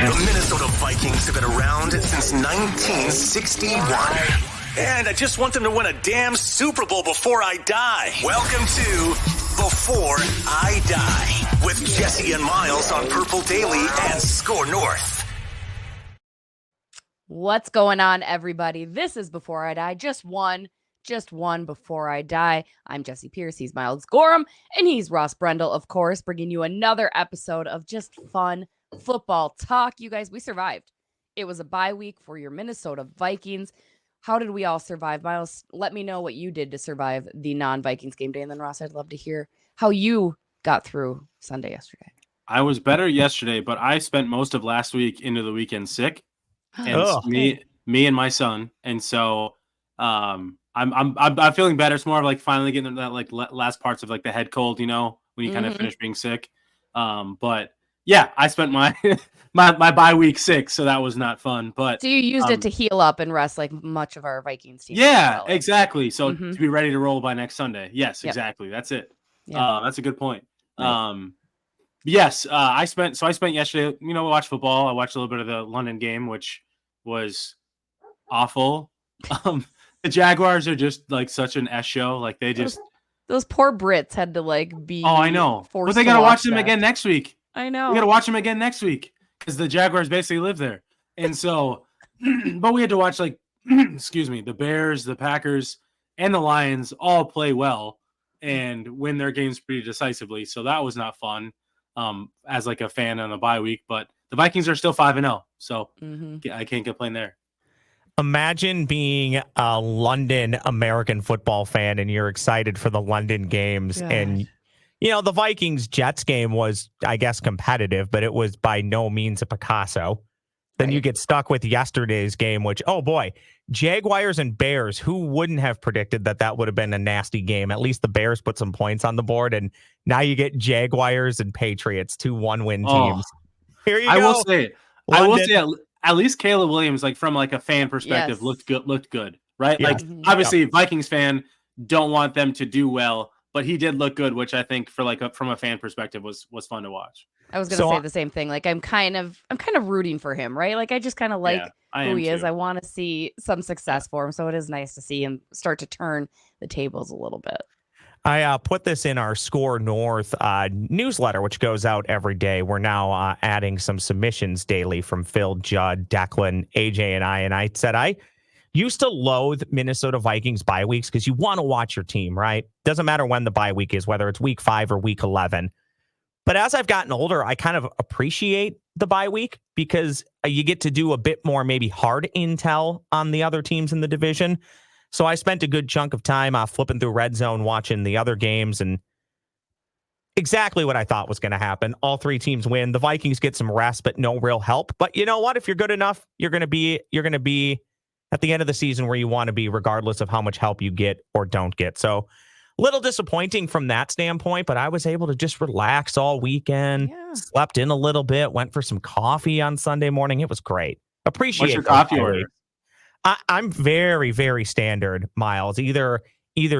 The Minnesota Vikings have been around since 1961. And I just want them to win a damn Super Bowl before I die. Welcome to Before I Die with Jessi and Myles on Purple Daily and Score North. What's going on, everybody? This is Before I Die. Just one Before I Die. I'm Jessi Pierce. He's Myles Gorham, and he's Ross Brendel, of course, bringing you another episode of just fun football talk. You guys, we survived. It was a bye week for your Minnesota Vikings. How did we all survive? Myles, let me know what you did to survive the non-Vikings game day. And then, Ross, I'd love to hear how you got through Sunday yesterday. I was better yesterday, but I spent most of last week into the weekend sick. And me and my son. And so I'm feeling better. It's more of like finally getting that like last parts of like the head cold, you know, when you kind of finish being sick. But yeah, I spent my my bye week sick, so that was not fun. But so you used it to heal up and rest, like much of our Vikings team. Yeah, exactly. So to be ready to roll by next Sunday. Yes, exactly. That's it. Yeah. That's a good point. Right. Yes, I spent yesterday. You know, I watched football. I watched a little bit of the London game, which was awful. The Jaguars are just like such an S show. Like they just those poor Brits had to like be. Oh, I know. But they gotta watch them again next week. I know. We got to watch them again next week because the Jaguars basically live there. And so, but we had to watch like, excuse me, the Bears, the Packers, and the Lions all play well and win their games pretty decisively. So that was not fun as like a fan on a bye week. But the Vikings are still 5-0. So I can't complain there. Imagine being a London American football fan and you're excited for the London games. God. And you know, the Vikings-Jets game was, I guess, competitive, but it was by no means a Picasso. Then you get stuck with yesterday's game, which, oh boy, Jaguars and Bears, who wouldn't have predicted that would have been a nasty game? At least the Bears put some points on the board, and now you get Jaguars and Patriots, 2 one-win teams. Here you go. I will say, at least Caleb Williams, like from like a fan perspective, looked good, right? Yeah. Like obviously, Vikings fan don't want them to do well. But he did look good, which I think for like from a fan perspective was fun to watch. I was going to say the same thing. Like I'm kind of rooting for him, right? Like I just kind of like who he is. I want to see some success for him. So it is nice to see him start to turn the tables a little bit. I put this in our Score North newsletter, which goes out every day. We're now adding some submissions daily from Phil, Judd, Declan, AJ, and I. And I said I used to loathe Minnesota Vikings bye weeks because you want to watch your team, right? Doesn't matter when the bye week is, whether it's week 5 or week 11. But as I've gotten older, I kind of appreciate the bye week because you get to do a bit more maybe hard intel on the other teams in the division. So I spent a good chunk of time flipping through Red Zone, watching the other games, and exactly what I thought was going to happen. All 3 teams win. The Vikings get some rest, but no real help. But you know what? If you're good enough, you're going to be at the end of the season where you want to be, regardless of how much help you get or don't get. So a little disappointing from that standpoint, but I was able to just relax all weekend, slept in a little bit, went for some coffee on Sunday morning. It was great. Appreciate it. What's your coffee order? I'm very, very standard, Myles. Either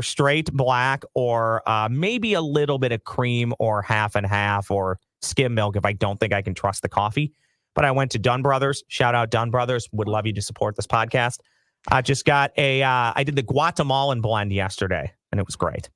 straight black or maybe a little bit of cream or half and half or skim milk if I don't think I can trust the coffee. But I went to Dunn Brothers. Shout out Dunn Brothers. Would love you to support this podcast. I just got I did the Guatemalan blend yesterday, and it was great.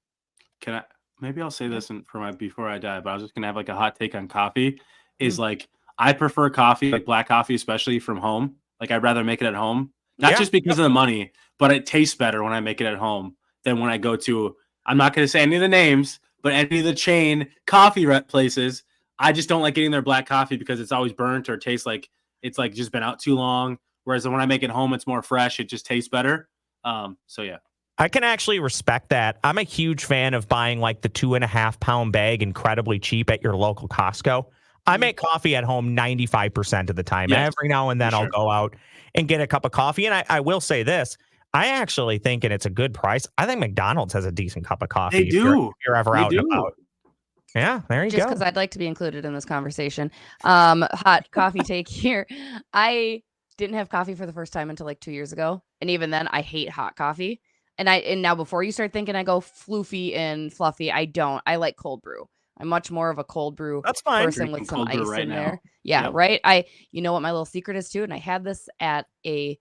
Maybe I'll say this before I die, but I was just going to have like a hot take on coffee is like, I prefer coffee, like black coffee, especially from home. Like I'd rather make it at home, not just because of the money, but it tastes better when I make it at home than when I go to, I'm not going to say any of the names, but any of the chain coffee places. I just don't like getting their black coffee because it's always burnt or tastes like it's like just been out too long. Whereas when I make it home, it's more fresh. It just tastes better. So yeah. I can actually respect that. I'm a huge fan of buying like the 2.5 pound bag incredibly cheap at your local Costco. I make coffee at home 95% of the time. Yes, every now and then I'll go out and get a cup of coffee. And I will say this. I actually think, and it's a good price, I think McDonald's has a decent cup of coffee. They do. If you're ever out and about. Yeah, there you go. Just because I'd like to be included in this conversation. Hot coffee take here. I didn't have coffee for the first time until like 2 years ago. And even then, I hate hot coffee. And now before you start thinking I go floofy and fluffy, I don't. I like cold brew. I'm much more of a cold brew That's fine. person with some ice right in now. there. Yeah, Yep. right. You know what my little secret is too, and I had this at a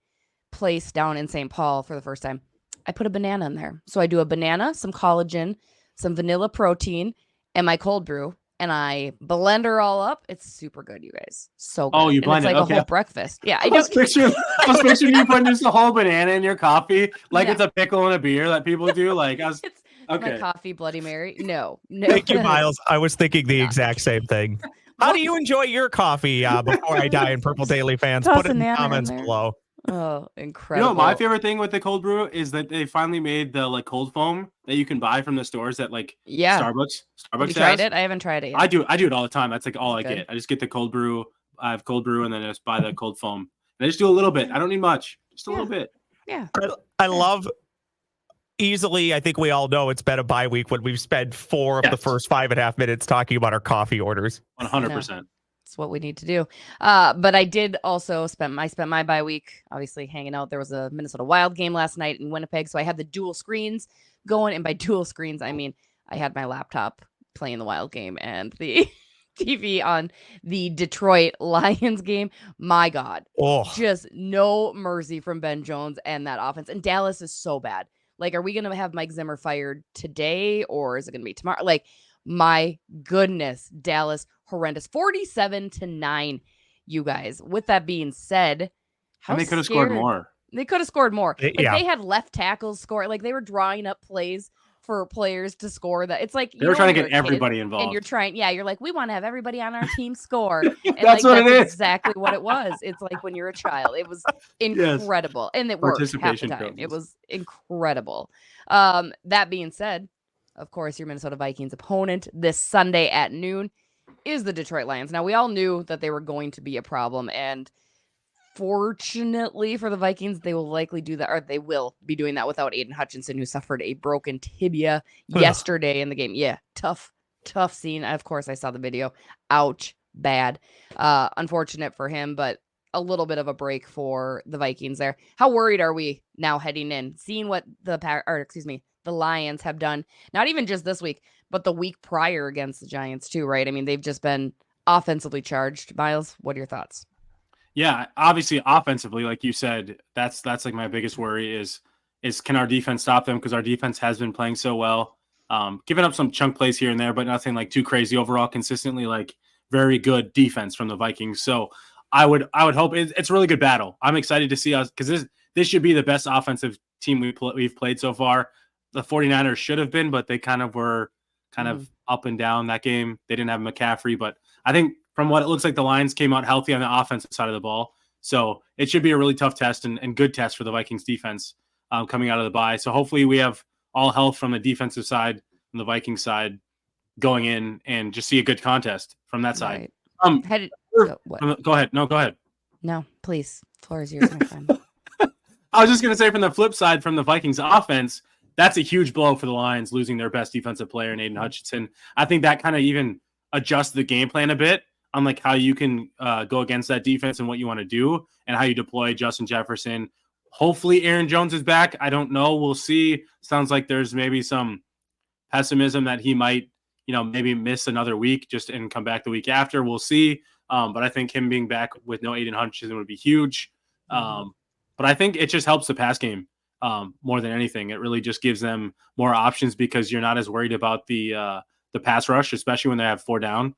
place down in St. Paul for the first time. I put a banana in there. So I do a banana, some collagen, some vanilla protein, and my cold brew, and I blend her all up. It's super good, you guys. So good. Oh, you and blend it's it. like Okay. a whole breakfast. Yeah, I was picturing you putting just a whole banana in your coffee, like Yeah. it's a pickle in a beer that people do. Like, It's my okay. coffee Bloody Mary. No. Thank you, Myles. I was thinking the Yeah. exact same thing. How do you enjoy your coffee before I die in Purple Daily fans? Toss Put it in the banana in comments there. below. Oh, You incredible. know, my favorite thing with the cold brew is that they finally made the like cold foam that you can buy from the stores that like Starbucks Have you tried it? I haven't tried it yet. I do it all the time. That's like all I Good. get. I just get the cold brew. I have cold brew and then I just buy the cold foam. And I just do a little bit. I don't need much. Just a little bit. Yeah. I love easily. I think we all know it's been a bye week when we've spent 4 of the first 5.5 minutes talking about our coffee orders. 100%. It's what we need to do. But I did also spent my bye week obviously hanging out. There was a Minnesota Wild game last night in Winnipeg, so I had the dual screens going, and by dual screens I mean I had my laptop playing the Wild game and the TV on the Detroit Lions game. My God, just no mercy from Ben Jones and that offense. And Dallas is so bad. Like, are we going to have Mike Zimmer fired today, or is it going to be tomorrow? Like, my goodness, Dallas, horrendous. 47-9, you guys. With that being said, and they could have scored more. They could have scored more. Like, they had left tackles score. Like, they were drawing up plays for players to score. That it's like they were trying to get everybody involved. And you're like, we want to have everybody on our team score. And that's what it is. Exactly what it was. It's like when you're a child. It was incredible. And it worked half the time. Trophies. It was incredible. That being said, of course, your Minnesota Vikings opponent this Sunday at noon is the Detroit Lions. Now, we all knew that they were going to be a problem, and fortunately for the Vikings, they will likely do that, or they will be doing that without Aiden Hutchinson, who suffered a broken tibia yesterday in the game. Yeah, tough scene. Of course, I saw the video. Ouch, bad. Unfortunate for him, but a little bit of a break for the Vikings there. How worried are we now heading in, seeing what the Lions have done, not even just this week, but the week prior against the Giants too, right? I mean, they've just been offensively charged. Myles, what are your thoughts? Yeah, obviously offensively, like you said, that's like my biggest worry is can our defense stop them? Because our defense has been playing so well, giving up some chunk plays here and there, but nothing like too crazy overall. Consistently, like very good defense from the Vikings. So I would hope it's a really good battle. I'm excited to see us because this should be the best offensive team we've played so far. The 49ers should have been, but they kind of were of up and down that game. They didn't have McCaffrey, but I think from what it looks like, the Lions came out healthy on the offensive side of the ball. So it should be a really tough test and good test for the Vikings defense coming out of the bye. So hopefully we have all health from the defensive side and the Vikings side going in and just see a good contest from that side. Right. Go ahead. No, go ahead. No, please. Floor is yours, my friend. I was just going to say from the flip side, from the Vikings offense, that's a huge blow for the Lions, losing their best defensive player in Aiden Hutchinson. I think that kind of even adjusts the game plan a bit on like how you can go against that defense and what you want to do and how you deploy Justin Jefferson. Hopefully Aaron Jones is back. I don't know. We'll see. Sounds like there's maybe some pessimism that he might, maybe miss another week and come back the week after. We'll see. But I think him being back with no Aiden Hutchinson would be huge. But I think it just helps the pass game more than anything. It really just gives them more options because you're not as worried about the pass rush, especially when they have 4 down.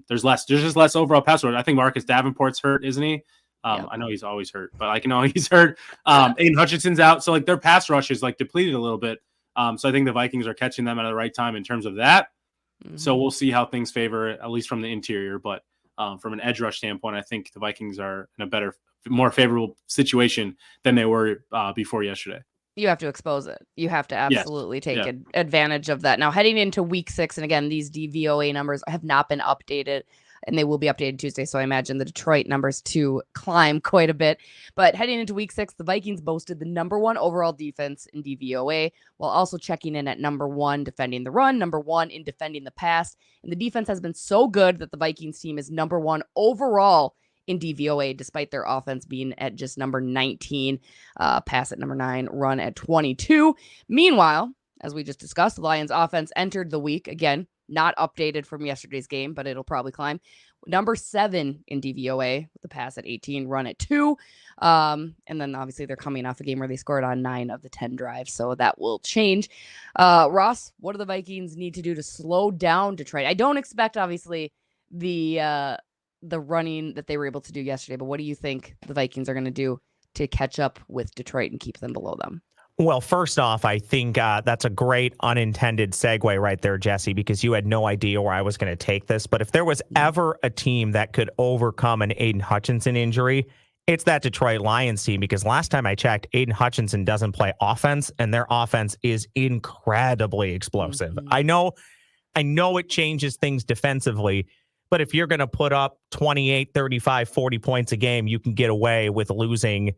There's just less overall pass rush. I think Marcus Davenport's hurt, isn't he? I know he's always hurt, but he's hurt. Aiden Hutchinson's out. So like their pass rush is like depleted a little bit. So I think the Vikings are catching them at the right time in terms of that. So we'll see how things favor, at least from the interior. But from an edge rush standpoint, I think the Vikings are in a better, more favorable situation than they were before yesterday. You have to expose it. You have to absolutely take advantage of that. Now, heading into week 6, and again, these DVOA numbers have not been updated, and they will be updated Tuesday, so I imagine the Detroit numbers to climb quite a bit. But heading into week 6, the Vikings boasted the number 1 overall defense in DVOA, while also checking in at number 1 defending the run, number 1 in defending the pass. And the defense has been so good that the Vikings team is number 1 overall in DVOA, despite their offense being at just number 19, pass at number 9, run at 22. Meanwhile, as we just discussed, the Lions offense entered the week, again, not updated from yesterday's game, but it'll probably climb. Number 7 in DVOA with the pass at 18, run at 2. And then obviously they're coming off a game where they scored on 9 of the 10 drives, so that will change. Ross, what do the Vikings need to do to slow down Detroit? I don't expect, obviously, the running that they were able to do yesterday, but what do you think the Vikings are going to do to catch up with Detroit and keep them below them? Well, first off, I think that's a great unintended segue right there, Jessi, because you had no idea where I was going to take this. But if there was ever a team that could overcome an Aiden Hutchinson injury, it's that Detroit Lions team, because last time I checked, Aiden Hutchinson doesn't play offense, and their offense is incredibly explosive. I know it changes things defensively, but if you're going to put up 28, 35, 40 points a game, you can get away with losing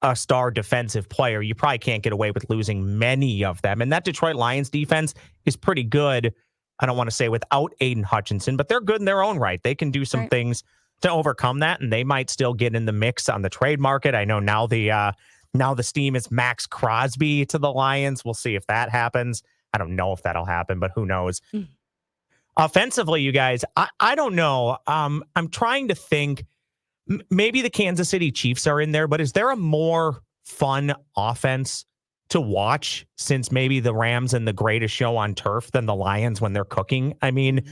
a star defensive player. You probably can't get away with losing many of them. And that Detroit Lions defense is pretty good. I don't want to say without Aiden Hutchinson, but they're good in their own right. They can do some things to overcome that, and they might still get in the mix on the trade market. I know now the steam is Max Crosby to the Lions. We'll see if that happens. I don't know if that'll happen, but who knows? Offensively, you guys, I don't know. I'm trying to think. Maybe the Kansas City Chiefs are in there, but is there a more fun offense to watch since maybe the Rams and the greatest show on turf than the Lions when they're cooking? I mean,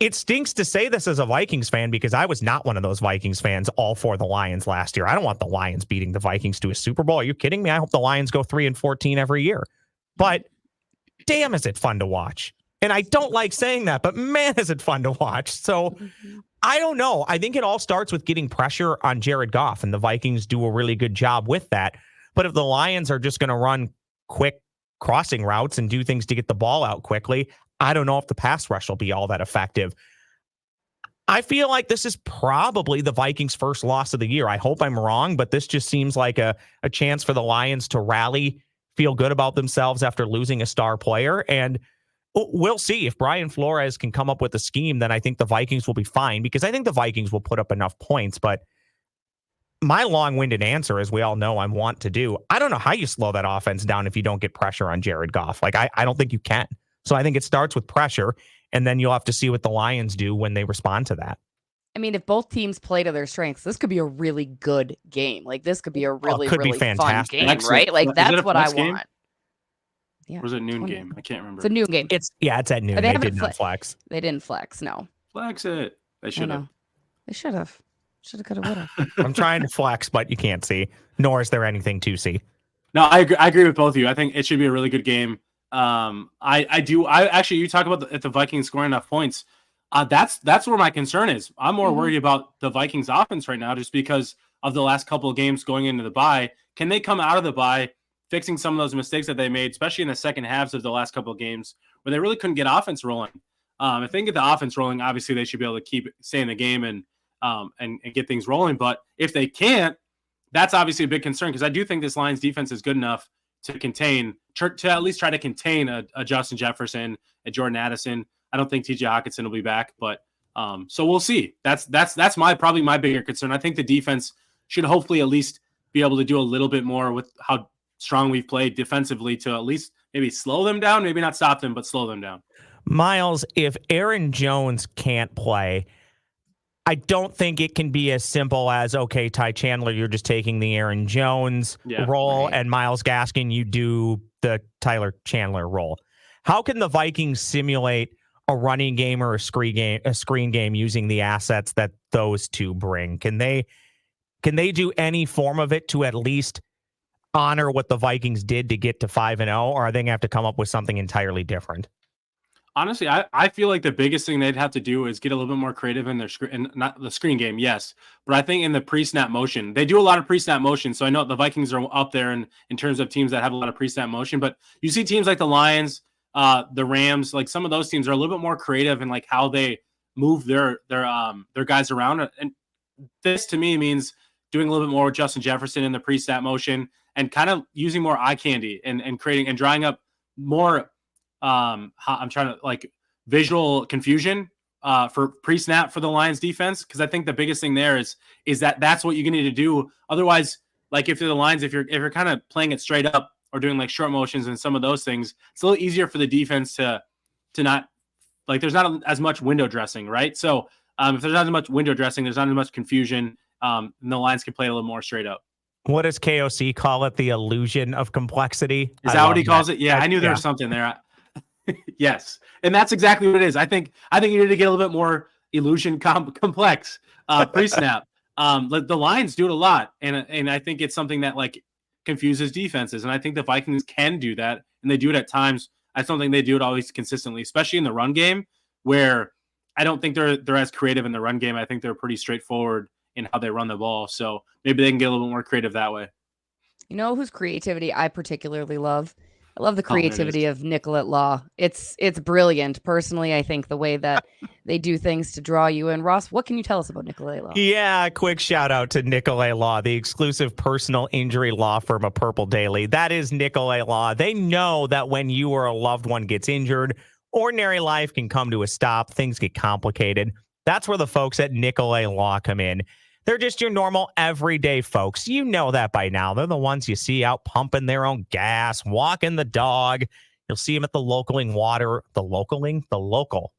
it stinks to say this as a Vikings fan, because I was not one of those Vikings fans all for the Lions last year. I don't want the Lions beating the Vikings to a Super Bowl. Are you kidding me? I hope the Lions go 3-14 every year. But damn, is it fun to watch? And I don't like saying that, but man, is it fun to watch. So I don't know. I think it all starts with getting pressure on Jared Goff, and the Vikings do a really good job with that. But if the Lions are just going to run quick crossing routes and do things to get the ball out quickly, I don't know if the pass rush will be all that effective. I feel like this is probably the Vikings' first loss of the year. I hope I'm wrong, but this just seems like a chance for the Lions to rally, feel good about themselves after losing a star player. And we'll see if Brian Flores can come up with a scheme. Then I think the Vikings will be fine, because I think the Vikings will put up enough points. But my long-winded answer, as we all know I want to do, I don't know how you slow that offense down if you don't get pressure on Jared Goff. Like, I don't think you can. So I think it starts with pressure, and then you'll have to see what the Lions do when they respond to that. I mean, if both teams play to their strengths, this could be a really good game. Like, this could be a really fun game, right? Like, that's what I want. Yeah. Or was it noon game? I can't remember. It's a noon game. It's at noon. They did not flex. They didn't flex, no. Flex it. They should have. They should have. Should have, could have, would have. I'm trying to flex, but you can't see. Nor is there anything to see. No, I agree with both of you. I think it should be a really good game. I actually, you talk about if the Vikings scoring enough points. That's where my concern is. I'm more worried about the Vikings offense right now, just because of the last couple of games going into the bye. Can they come out of the bye fixing some of those mistakes that they made, especially in the second halves of the last couple of games where they really couldn't get offense rolling? If they can get the offense rolling, obviously they should be able to stay in the game and get things rolling. But if they can't, that's obviously a big concern, because I do think this Lions defense is good enough to at least try to contain a Justin Jefferson, a Jordan Addison. I don't think TJ Hockenson will be back, but so we'll see. That's probably my bigger concern. I think the defense should hopefully at least be able to do a little bit more with how strong we've played defensively to at least maybe slow them down, maybe not stop them, but slow them down. Myles, if Aaron Jones can't play, I don't think it can be as simple as, okay, Ty Chandler, you're just taking the Aaron Jones role, and Myles Gaskin, you do the Tyler Chandler role. How can the Vikings simulate a running game or a screen game using the assets that those two bring? Can they do any form of it to at least honor what the Vikings did to get to 5-0, or are they going to have to come up with something entirely different? Honestly, I feel like the biggest thing they'd have to do is get a little bit more creative in their screen, not the screen game, yes, but I think in the pre-snap motion, they do a lot of pre-snap motion. So I know the Vikings are up there in terms of teams that have a lot of pre-snap motion, but you see teams like the Lions, the Rams, like some of those teams are a little bit more creative in like how they move their guys around. And this to me means doing a little bit more with Justin Jefferson in the pre-snap motion and kind of using more eye candy and creating and drawing up more. I'm trying to like visual confusion for pre-snap for the Lions defense, because I think the biggest thing there is that's what you need to do. Otherwise, like if you're the Lions, if you're kind of playing it straight up or doing like short motions and some of those things, it's a little easier for the defense to not there's not as much window dressing, right? So if there's not as much window dressing, there's not as much confusion. And the lines can play a little more straight up. What does KOC call it? The illusion of complexity. Is that what he calls it? Yeah, I knew there was something there. Yes, and that's exactly what it is. I think you need to get a little bit more illusion complex pre-snap. The lines do it a lot, and I think it's something that like confuses defenses, and I think the Vikings can do that, and they do it at times. I don't think they do it always consistently, especially in the run game, where I don't think they're as creative in the run game. I think they're pretty straightforward in how they run the ball, so maybe they can get a little bit more creative that way. You know whose creativity I particularly love? I love the creativity of Nicollet Law. It's brilliant. Personally, I think the way that they do things to draw you in. Ross, what can you tell us about Nicollet Law? Yeah, quick shout out to Nicollet Law, the exclusive personal injury law firm of Purple Daily. That is Nicollet Law. They know that when you or a loved one gets injured, ordinary life can come to a stop. Things get complicated. That's where the folks at Nicollet Law come in. They're just your normal everyday folks. You know that by now. They're the ones you see out pumping their own gas, walking the dog. You'll see them at the local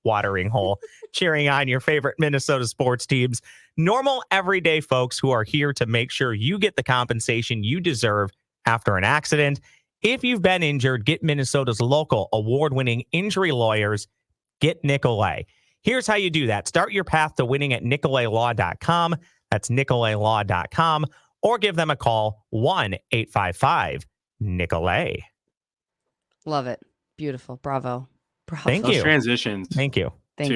watering hole, cheering on your favorite Minnesota sports teams. Normal everyday folks who are here to make sure you get the compensation you deserve after an accident. If you've been injured, get Minnesota's local award-winning injury lawyers. Get Nicollet. Here's how you do that. Start your path to winning at nicolletlaw.com. That's nicolletlaw.com, or give them a call, 1-855-NICOLET. Love it. Beautiful. Bravo. Thank you. Transitions. Thank you. Thank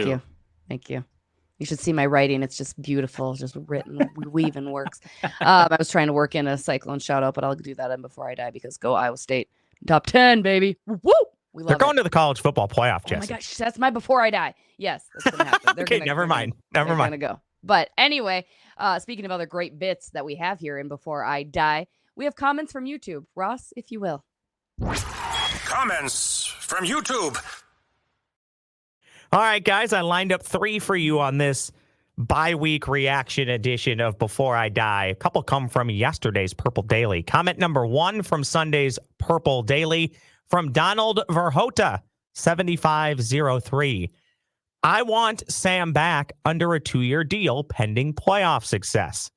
you. You should see my writing. It's just beautiful. It's just written, weaving works. I was trying to work in a Cyclone shout out, but I'll do that in before I die because go Iowa State. Top 10, baby. Woo! They're going to the college football playoff, Jessi. Oh my gosh, that's my before I die. Yes, that's going to happen. Okay, never mind. Never mind. They're going to go. But anyway, speaking of other great bits that we have here in Before I Die, we have comments from YouTube. Ross, if you will. Comments from YouTube. All right, guys, I lined up 3 for you on this bye-week reaction edition of Before I Die. A couple come from yesterday's Purple Daily. Comment number 1 from Sunday's Purple Daily from Donald Verhota, 7503. I want Sam back under a 2-year deal pending playoff success.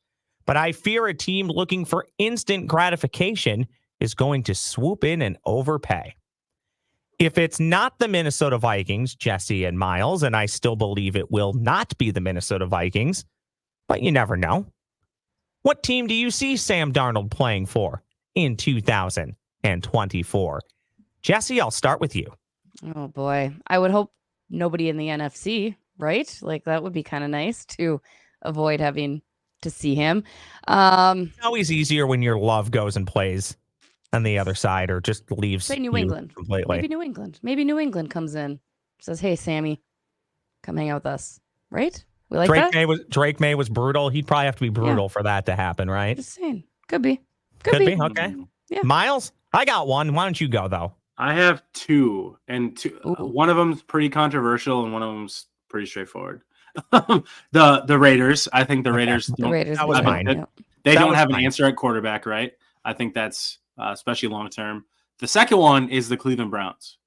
But I fear a team looking for instant gratification is going to swoop in and overpay. If it's not the Minnesota Vikings, Jessi and Myles, and I still believe it will not be the Minnesota Vikings, but you never know. What team do you see Sam Darnold playing for in 2024? Jessi, I'll start with you. Oh, boy. I would hope nobody in the NFC, right? Like, that would be kind of nice to avoid having to see him. Always easier when your love goes and plays on the other side or just leaves say New England completely. Maybe New England comes in, says, "Hey, Sammy, come hang out with us." Right? We like Drake that. Drake May was brutal. He'd probably have to be brutal for that to happen, right? Just saying. Could be. Okay. Yeah. Myles, I got one. Why don't you go though? I have 2, and one of them's pretty controversial, and one of them's pretty straightforward. the Raiders. I think the Raiders. The Raiders. That was mine. Yeah. They don't have an answer at quarterback, right? I think that's especially long term. The second one is the Cleveland Browns.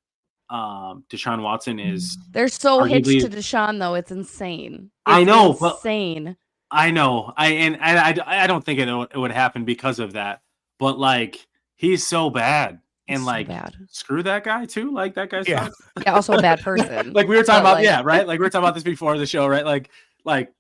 Deshaun Watson is. They're so hitched to Deshaun, though. It's insane. I know. Insane. I know. I don't think it would happen because of that. But like, he's so bad. And like, screw that guy too. Like that guy's yeah, also a bad person. Like we were talking about, right? Like we were talking about this before the show, right? But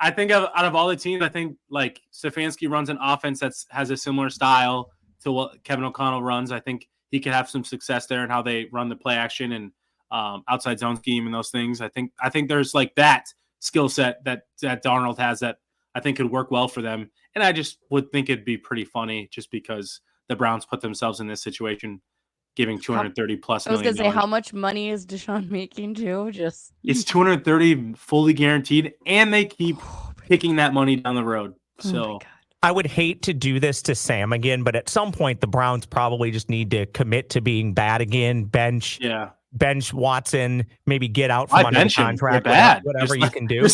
I think out of all the teams, I think like Stefanski runs an offense that has a similar style to what Kevin O'Connell runs. I think he could have some success there in how they run the play action and outside zone scheme and those things. I think there's like that skill set that Darnold has that I think could work well for them. And I just would think it'd be pretty funny just because the Browns put themselves in this situation, giving $230+ million. I was going to say, how much money is Deshaun making too? It's $230 fully guaranteed, and they keep kicking that money down the road. So I would hate to do this to Sam again, but at some point the Browns probably just need to commit to being bad again. Bench Watson, maybe get out from under the contract. Whatever you can do.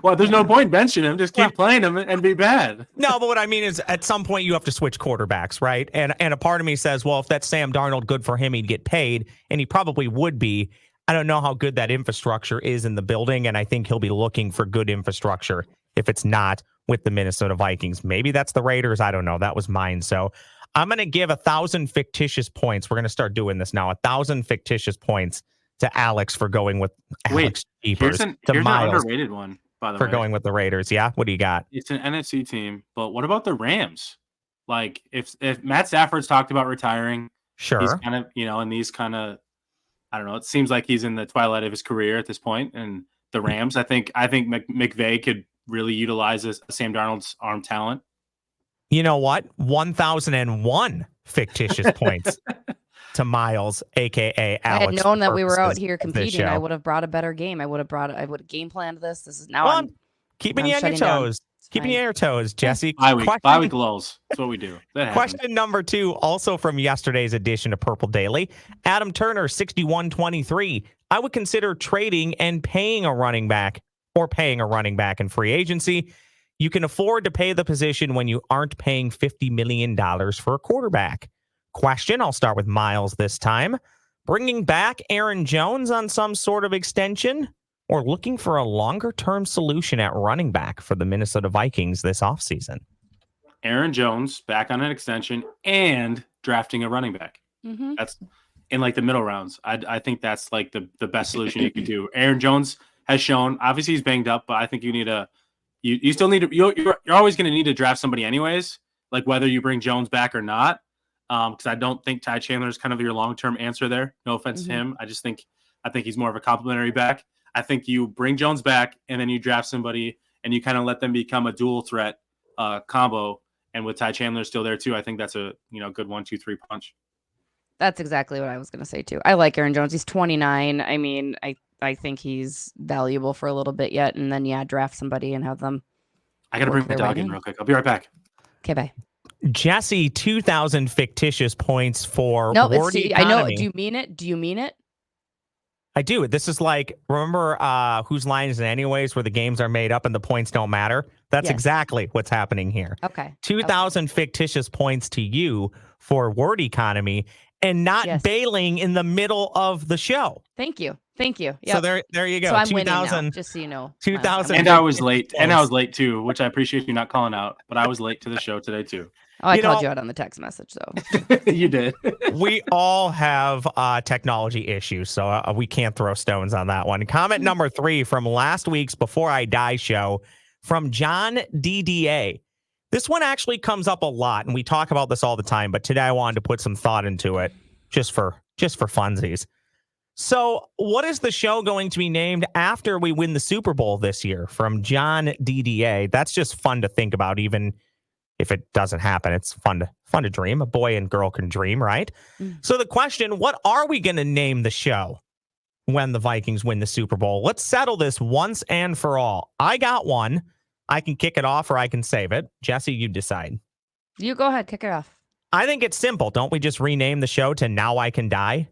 Well, there's no point benching him. Just keep playing him and be bad. No, but what I mean is at some point you have to switch quarterbacks, right? And a part of me says, well, if that's Sam Darnold, good for him. He'd get paid, and he probably would be. I don't know how good that infrastructure is in the building, and I think he'll be looking for good infrastructure if it's not with the Minnesota Vikings. Maybe that's the Raiders. I don't know. That was mine. So I'm going to give 1,000 fictitious points. We're going to start doing this now. 1,000 fictitious points to Alex for going with Alex Jeepers. Here's Myles an underrated one, by the way. For going with the Raiders. Yeah? What do you got? It's an NFC team, but what about the Rams? Like, if Matt Stafford's talked about retiring, Sure. he's kind of, and these kind of, I don't know, it seems like he's in the twilight of his career at this point. And the Rams, I think McVay could really utilize Sam Darnold's arm talent. You know what? 1,001 fictitious points to Myles, aka Alex. I had known that we were out here competing. I would have brought a better game. I would have game planned this. This is now I'm keeping you on your toes. Keeping you on your toes, Jessi. Bye week lulls. That's what we do. Question number 2, also from yesterday's edition of Purple Daily. Adam Turner, 6123. I would consider trading and paying a running back in free agency. You can afford to pay the position when you aren't paying $50 million for a quarterback. Question, I'll start with Myles this time. Bringing back Aaron Jones on some sort of extension, or looking for a longer-term solution at running back for the Minnesota Vikings this offseason? Aaron Jones back on an extension and drafting a running back. Mm-hmm. That's in like the middle rounds. I think that's like the best solution you could do. Aaron Jones has shown, obviously he's banged up, but I think you need you still need to, you're always going to need to draft somebody anyways, like whether you bring Jones back or not. Because I don't think Ty Chandler is kind of your long-term answer there. No offense to him. I think he's more of a complimentary back. I think you bring Jones back and then you draft somebody and you kind of let them become a dual threat combo. And with Ty Chandler still there too, I think that's a good 1-2-3 punch. That's exactly what I was going to say too. I like Aaron Jones. He's 29. I mean, I think he's valuable for a little bit yet, and then draft somebody and have them. I got to bring my dog in real quick. I'll be right back. Okay, bye. Jessi, 2,000 fictitious points for Wardy. I know. Do you mean it? I do. This is like, remember Whose Line Is It Anyways, where the games are made up and the points don't matter? That's exactly what's happening here. Okay. 2,000 fictitious points to you for word economy and not bailing in the middle of the show. Thank you. Yep. So there you go. So I'm winning now, just so you know. 2,000. And I was late. And I was late too, which I appreciate you not calling out. But I was late to the show today too. Oh, I called you out on the text message, though. You did. We all have technology issues, so we can't throw stones on that one. Comment number 3 from last week's Before I Die show from John DDA. This one actually comes up a lot, and we talk about this all the time, but today I wanted to put some thought into it just for funsies. So what is the show going to be named after we win the Super Bowl this year? From John DDA. That's just fun to think about, even if it doesn't happen. It's fun to dream. A boy and girl can dream, right? So the question, what are we going to name the show when the Vikings win the Super Bowl? Let's settle this once and for all. I got one. I can kick it off or I can save it. Jessi, you decide. You go ahead. Kick it off. I think it's simple. Don't we just rename the show to Now I Can Die?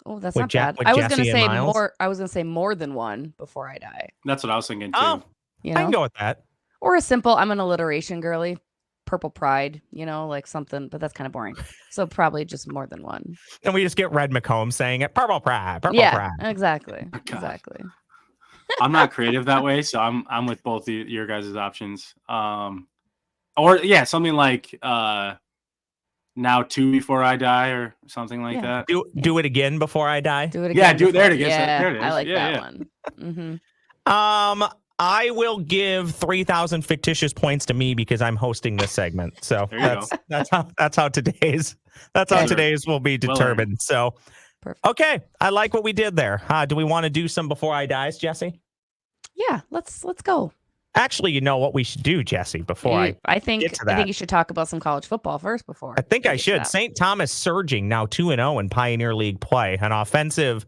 Oh, that's not bad. I was going to say more. I was going to say more than one Before I Die. That's what I was thinking too. Oh, I can go with that. Or a simple, I'm an alliteration girly. Purple Pride, like something, but that's kind of boring. So probably just more than one. And we just get Red McComb saying it. Purple Pride. Purple Pride. Exactly. Oh, exactly. I'm not creative that way, so I'm with both your guys' options. Something like Now 2 Before I Die or something like that. Do it again before I die. Do it again. Yeah, do it there it is. Yeah, there it is. I like that one. Mm-hmm. I will give 3,000 fictitious points to me because I'm hosting this segment. So that's how today's will be determined. So, perfect. Okay, I like what we did there. Do we want to do some Before I Dies, Jessi? Yeah, let's go. Actually, you know what we should do, Jessi, before I think you should talk about some college football first before. I think I should. St. Thomas surging now 2-0 in Pioneer League play. An offensive.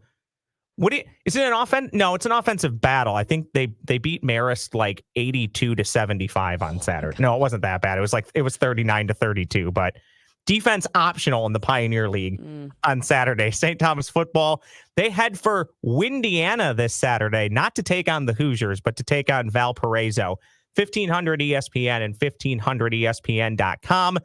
Is it an offense? No, it's an offensive battle. I think they beat Marist like 82-75 on Saturday. No, it wasn't that bad. It was 39-32, but defense optional in the Pioneer League on Saturday. St. Thomas football, they head for Windiana this Saturday, not to take on the Hoosiers, but to take on Valparaiso. 1500 ESPN and 1500ESPN.com.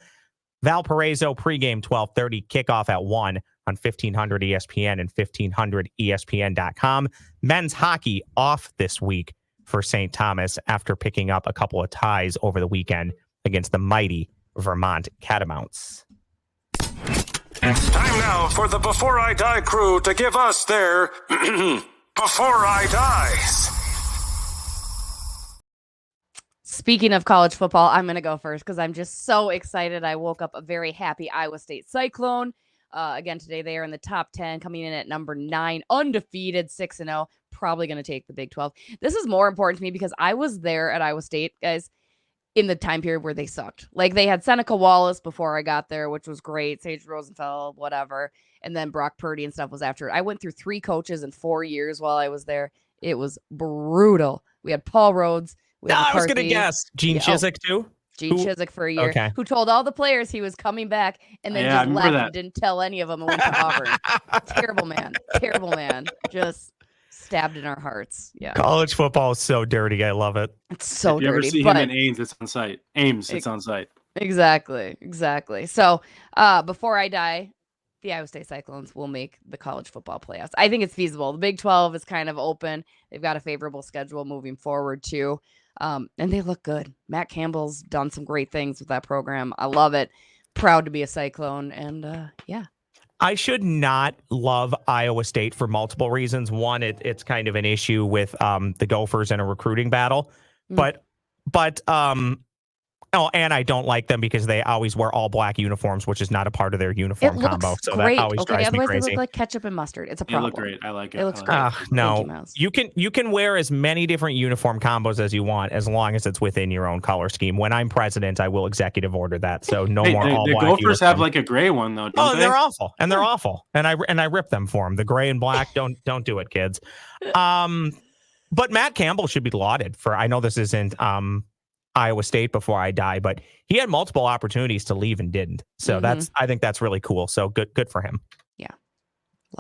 Valparaiso pregame 12:30, kickoff at 1 on 1500 ESPN and 1500ESPN.com. Men's hockey off this week for St. Thomas after picking up a couple of ties over the weekend against the mighty Vermont Catamounts. Time now for the Before I Die crew to give us their Before I Dies. Speaking of college football, I'm going to go first because I'm just so excited. I woke up a very happy Iowa State Cyclone. Again, today they are in the top 10, coming in at number 9, undefeated, 6-0, probably going to take the Big 12. This is more important to me because I was there at Iowa State, guys, in the time period where they sucked. Like, they had Seneca Wallace before I got there, which was great, Sage Rosenfeld, whatever, and then Brock Purdy and stuff was after it. I went through 3 coaches in 4 years while I was there. It was brutal. We had Paul Rhodes. I was going to guess Gene Chizik too. Gene Chizik for a year, who told all the players he was coming back and then just left and didn't tell any of them and went to Auburn. Terrible man. Just stabbed in our hearts. Yeah. College football is so dirty. I love it. It's so dirty. You ever see him in Ames, it's on site. It's on site. Exactly. So before I die, the Iowa State Cyclones will make the college football playoffs. I think it's feasible. The Big 12 is kind of open. They've got a favorable schedule moving forward too. And they look good. Matt Campbell's done some great things with that program. I love it. Proud to be a Cyclone. And yeah. I should not love Iowa State for multiple reasons. One, it's kind of an issue with the Gophers in a recruiting battle. But and I don't like them because they always wear all black uniforms, which is not a part of their uniform combo. So great. That always drives me crazy. They look like ketchup and mustard. It's a problem. They look great. I like it. It looks great. No, you can wear as many different uniform combos as you want as long as it's within your own color scheme. When I'm president, I will executive order that. So no more all black. The Gophers have like a gray one though. Don't they? They're awful, and they're awful, and I rip them for them. The gray and black, don't do it, kids. But Matt Campbell should be lauded for. I know this isn't Iowa State before I die, but he had multiple opportunities to leave and didn't. So I think that's really cool. So good for him. Yeah.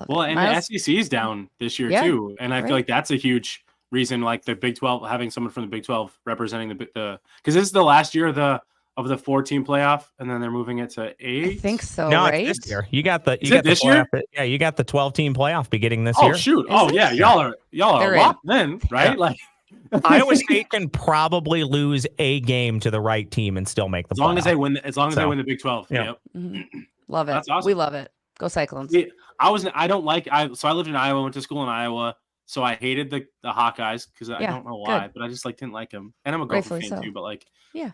Well, and Myles? The SEC's down this year too. And I feel like that's a huge reason, like the Big 12, having someone from the Big 12 representing the because this is the last year of the 4-team playoff, and then they're moving it to 8. I think so. No, right? It's this year. You got the this year? Yeah, you got the 12-team playoff beginning this year. Oh shoot! Oh yeah, y'all are locked in, right? Yeah. Like Iowa State can probably lose a game to the right team and still make the playoff. They win the Big 12. Yeah. Yep. Mm-hmm. Love it. That's awesome. We love it. Go Cyclones. Yeah, I lived in Iowa, went to school in Iowa, so I hated the Hawkeyes because I don't know why, but I just didn't like them. And I'm a Gopher fan too, but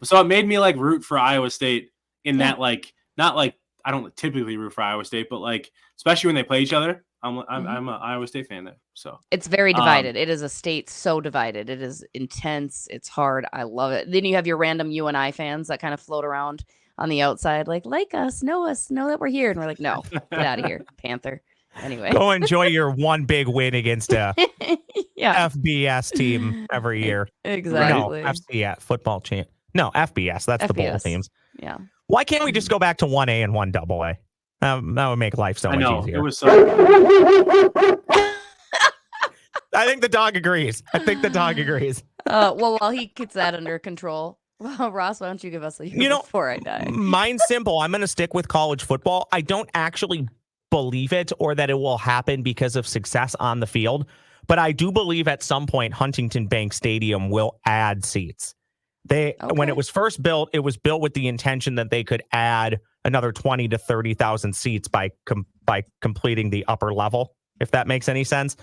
so it made me root for Iowa State in that not like I don't typically root for Iowa State, but especially when they play each other. I'm an Iowa State fan there. So it's very divided. It is a state so divided. It is intense. It's hard. I love it. Then you have your random UNI fans that kind of float around on the outside, like us, know that we're here. And we're like, no, get out of here, Panther. Anyway. Go enjoy your one big win against a FBS team every year. Exactly. No, FCS, football champ. No, FBS. That's FBS. The bowl teams. Yeah. Why can't we just go back to 1A and 1AA? That would make life so much easier. It was I think the dog agrees. Well, while he gets that under control, Ross, why don't you give us a before I die? Mine's simple. I'm going to stick with college football. I don't actually believe it or that it will happen because of success on the field, but I do believe at some point Huntington Bank Stadium will add seats. When it was first built, it was built with the intention that they could add another 20 to 30,000 seats by completing the upper level, if that makes any sense.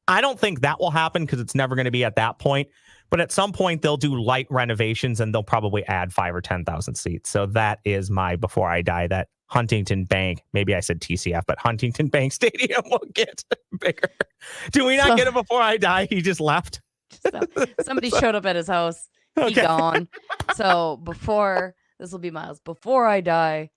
I don't think that will happen because it's never going to be at that point. But at some point, they'll do light renovations and they'll probably add 5,000 or 10,000 seats. So that is my before I die, that Huntington Bank, maybe I said TCF, but Huntington Bank Stadium will get bigger. Do we not get it before I die? He just left. Somebody showed up at his house. He gone. So this will be Myles. Before I die,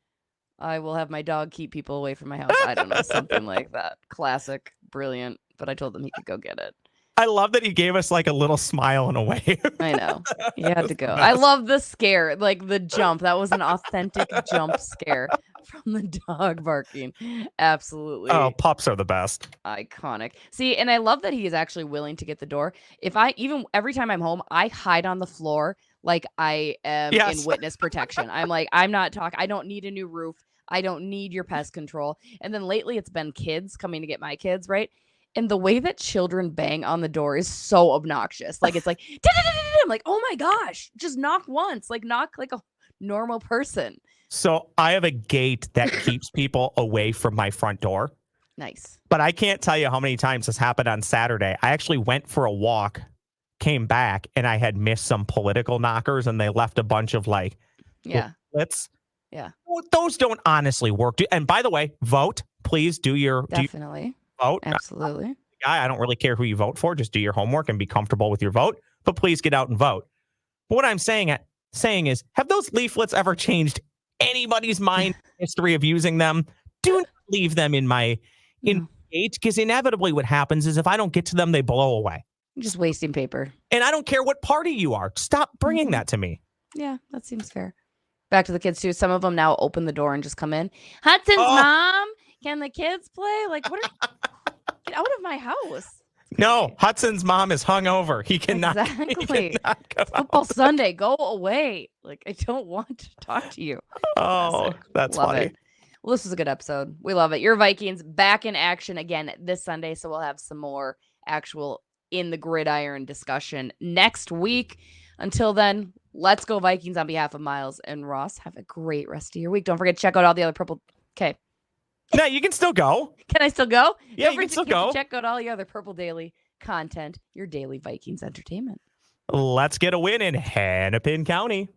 I will have my dog keep people away from my house. I don't know, something like that. Classic, brilliant. But I told him he could go get it. I love that he gave us a little smile and a wave. I know. He had to go. I love the scare, the jump. That was an authentic jump scare from the dog barking. Absolutely. Oh, pups are the best. Iconic. See, and I love that he is actually willing to get the door. Every time I'm home, I hide on the floor like I am in witness protection. I'm like, I'm not talking. I don't need a new roof. I don't need your pest control. And then lately it's been kids coming to get my kids, right? And the way that children bang on the door is so obnoxious. Like, it's like, I'm like, oh my gosh, just knock once. Like, knock like a normal person. So I have a gate that keeps people away from my front door. Nice. But I can't tell you how many times this happened on Saturday. I actually went for a walk, came back, and I had missed some political knockers, and they left a bunch of like, leaflets. Yeah. Those don't honestly work. And by the way, vote. Please do your Definitely. vote. Absolutely. I don't really care who you vote for. Just do your homework and be comfortable with your vote. But please get out and vote. But what I'm saying is, have those leaflets ever changed anybody's mind history of using them? Do not leave them in my gate, because inevitably what happens is if I don't get to them, they blow away. You're just wasting paper. And I don't care what party you are. Stop bringing that to me. Yeah, that seems fair. Back to the kids too. Some of them now open the door and just come in. Hudson's mom, can the kids play? Like, what? Get out of my house. No, Hudson's mom is hungover. He cannot. Exactly. He cannot go Football out. Sunday. Go away. Like, I don't want to talk to you. Oh, that's Love funny. it. Well, this was a good episode. We love it. Your Vikings back in action again this Sunday. So we'll have some more actual in the gridiron discussion next week. Until then, let's go Vikings on behalf of Myles and Ross. Have a great rest of your week. Don't forget to check out all the other purple. Okay. No, you can still go. Can I still go? Yeah, you can still go. Check out all your other Purple Daily content, your daily Vikings entertainment. Let's get a win in Hennepin County.